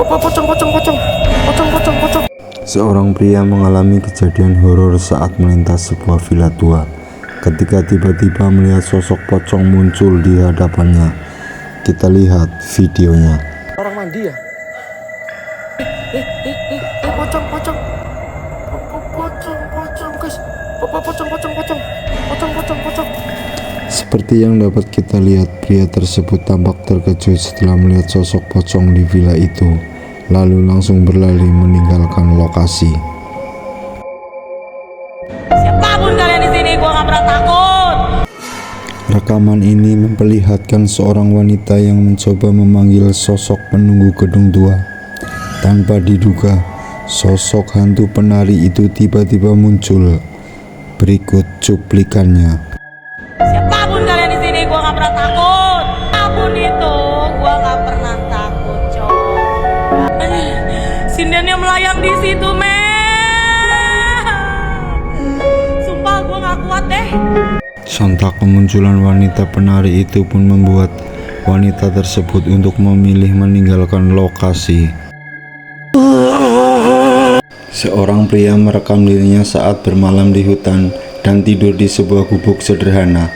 Pocong, pocong, pocong, pocong, pocong, pocong. Seorang pria mengalami kejadian horor saat melintas sebuah villa tua ketika tiba-tiba melihat sosok pocong muncul di hadapannya. Kita lihat videonya. Orang mandi ya? Pocong, pocong. Pocong, pocong, guys. Pocong, pocong, pocong. Pocong, pocong, pocong. Seperti yang dapat kita lihat, pria tersebut tampak terkejut setelah melihat sosok pocong di villa itu, lalu langsung berlari meninggalkan lokasi. Siapapun kalian di sini, gua gak pernah takut. Rekaman ini memperlihatkan seorang wanita yang mencoba memanggil sosok penunggu gedung tua. Tanpa diduga, sosok hantu penari itu tiba-tiba muncul. Berikut cuplikannya. Siapapun kalian di sini, gua gak pernah takut. Apapun itu, gua gak pernah takut, coy. Sindennya melayang di situ, men. Sumpah gua gak kuat deh. Sontak kemunculan wanita penari itu pun membuat wanita tersebut untuk memilih meninggalkan lokasi. Seorang pria merekam dirinya saat bermalam di hutan dan tidur di sebuah gubuk sederhana.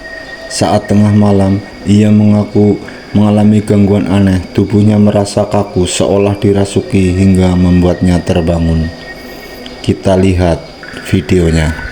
Saat tengah malam, ia mengaku mengalami gangguan aneh. Tubuhnya merasa kaku seolah dirasuki hingga membuatnya terbangun. Kita lihat videonya.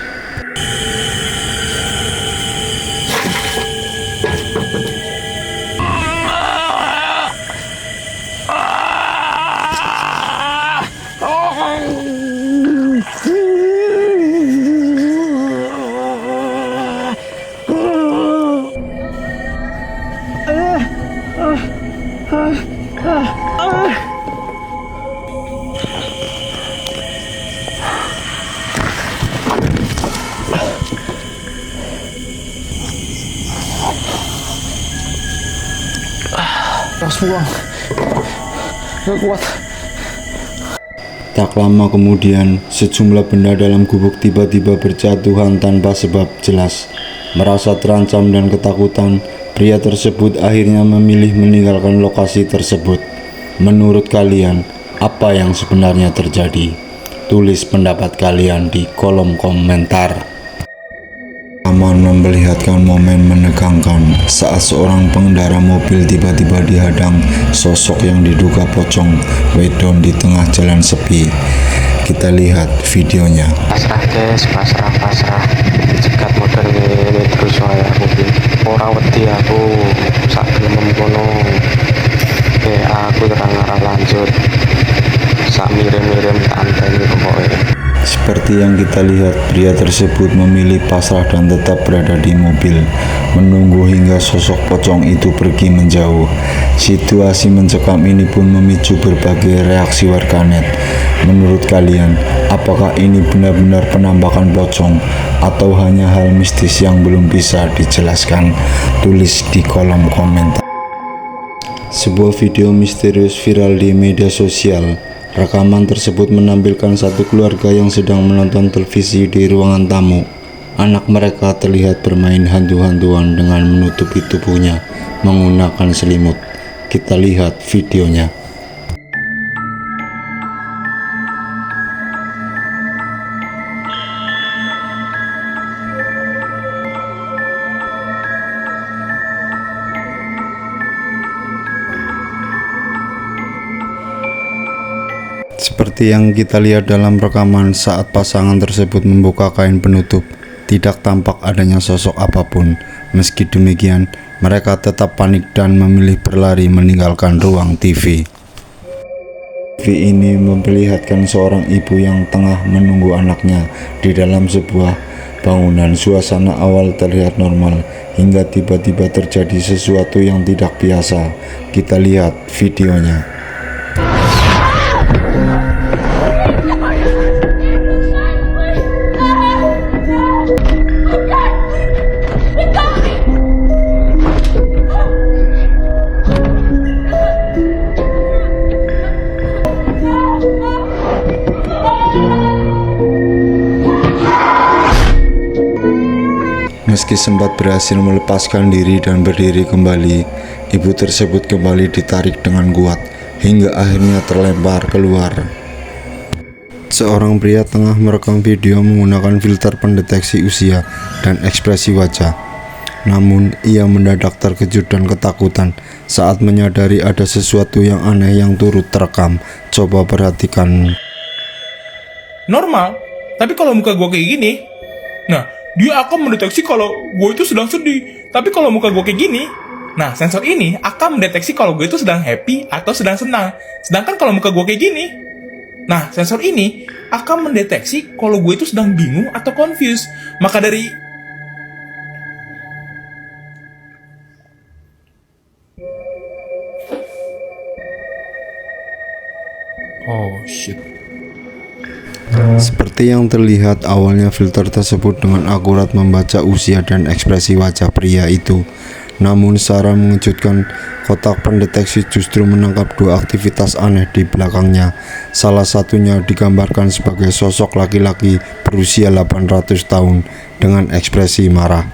Langsung pulang. Gak kuat. Tak lama kemudian, sejumlah benda dalam gubuk tiba-tiba berjatuhan tanpa sebab jelas. Merasa terancam dan ketakutan, pria tersebut akhirnya memilih meninggalkan lokasi tersebut. Menurut kalian, apa yang sebenarnya terjadi? Tulis pendapat kalian di kolom komentar. Rekaman memperlihatkan momen menegangkan saat seorang pengendara mobil tiba-tiba dihadang sosok yang diduga pocong wedon di tengah jalan sepi. Kita lihat videonya. Pasrah guys, pasrah cekat motor ini terus wae aku ora wedi aku sak gelem kono. Aku terang-terang lanjut sak mirip-mirip anteni pokoknya. Seperti yang kita lihat, pria tersebut memilih pasrah dan tetap berada di mobil, menunggu hingga sosok pocong itu pergi menjauh. Situasi mencekam ini pun memicu berbagai reaksi warganet. Menurut kalian, apakah ini benar-benar penampakan pocong atau hanya hal mistis yang belum bisa dijelaskan? Tulis di kolom komentar. Sebuah video misterius viral di media sosial. Rekaman tersebut menampilkan satu keluarga yang sedang menonton televisi di ruangan tamu. Anak mereka terlihat bermain hantu-hantuan dengan menutupi tubuhnya menggunakan selimut. Kita lihat videonya. Seperti yang kita lihat dalam rekaman, saat pasangan tersebut membuka kain penutup, tidak tampak adanya sosok apapun. Meski demikian, mereka tetap panik dan memilih berlari meninggalkan ruang TV. TV ini memperlihatkan seorang ibu yang tengah menunggu anaknya di dalam sebuah bangunan. Suasana awal terlihat normal hingga tiba-tiba terjadi sesuatu yang tidak biasa. Kita lihat videonya. Meski sempat berhasil melepaskan diri dan berdiri kembali, ibu tersebut kembali ditarik dengan kuat. hingga akhirnya terlempar keluar. Seorang pria tengah merekam video menggunakan filter pendeteksi usia dan ekspresi wajah. Namun, ia mendadak terkejut dan ketakutan saat menyadari ada sesuatu yang aneh yang turut terekam. Coba perhatikan. Normal, tapi kalau muka gue kayak gini, nah dia akan mendeteksi kalau gue itu sedang sedih. Tapi kalau muka gue kayak gini, nah sensor ini akan mendeteksi kalau gue itu sedang happy atau sedang senang. Sedangkan kalau muka gue kayak gini, nah sensor ini akan mendeteksi kalau gue itu sedang bingung atau confused. Maka dari oh shit. Seperti yang terlihat, awalnya filter tersebut dengan akurat membaca usia dan ekspresi wajah pria itu. Namun secara mengejutkan, kotak pendeteksi justru menangkap dua aktivitas aneh di belakangnya. Salah satunya digambarkan sebagai sosok laki-laki berusia 800 tahun dengan ekspresi marah.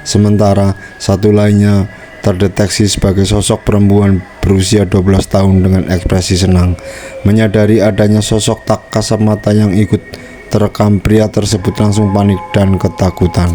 Sementara satu lainnya terdeteksi sebagai sosok perempuan berusia 12 tahun dengan ekspresi senang. Menyadari adanya sosok tak kasat mata yang ikut terekam, pria tersebut langsung panik dan ketakutan.